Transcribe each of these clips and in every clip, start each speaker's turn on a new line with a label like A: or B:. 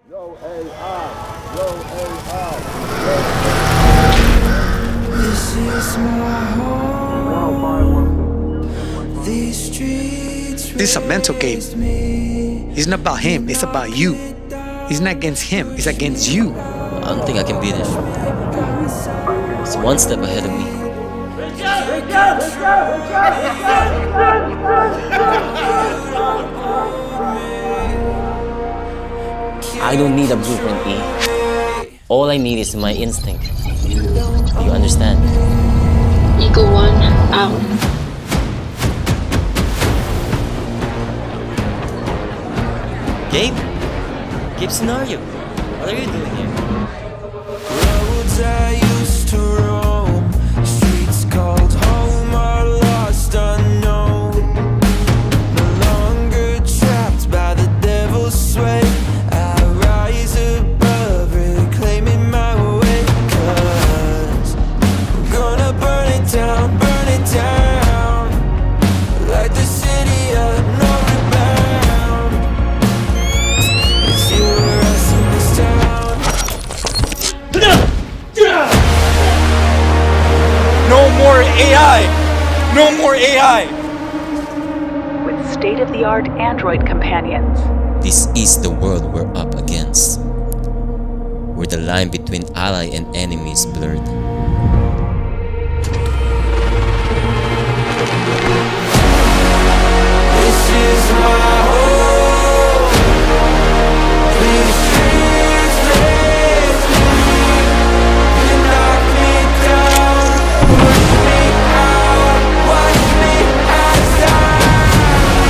A: No AI. No AI.
B: This is my home. These streets.
C: This is a mental game. It's not about him, it's about you. It's not against him, it's against you.
D: I don't think I can beat it. It's one step ahead of me. I don't need a blueprint, E. All I need is my instinct. Do you understand?
E: Eagle 1 out.
D: Gabe? Gabe Scenario, what are you doing here?
B: Roads I used to roam, streets called home are lost unknown. No longer trapped by the devil's sway. I rise above, reclaiming my way. 'Cause I'm gonna burn it down, like the city of no rebound. It's you or us in this town.
C: No more AI! No more AI!
F: With state-of-the-art android companions.
D: This is the world we're up against, where the line between ally and enemy is blurred.
B: This is my home. These streets raise me. You knock me down, push me out, watch me as I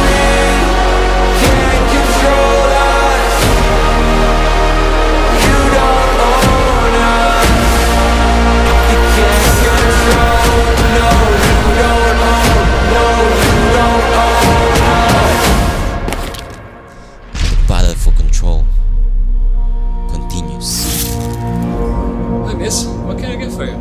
B: leave. Can't control us. You don't own us. You can't control. No, you don't own. No, you don't own us.
D: The battle for control continues.
G: Hi miss, what can I get for you?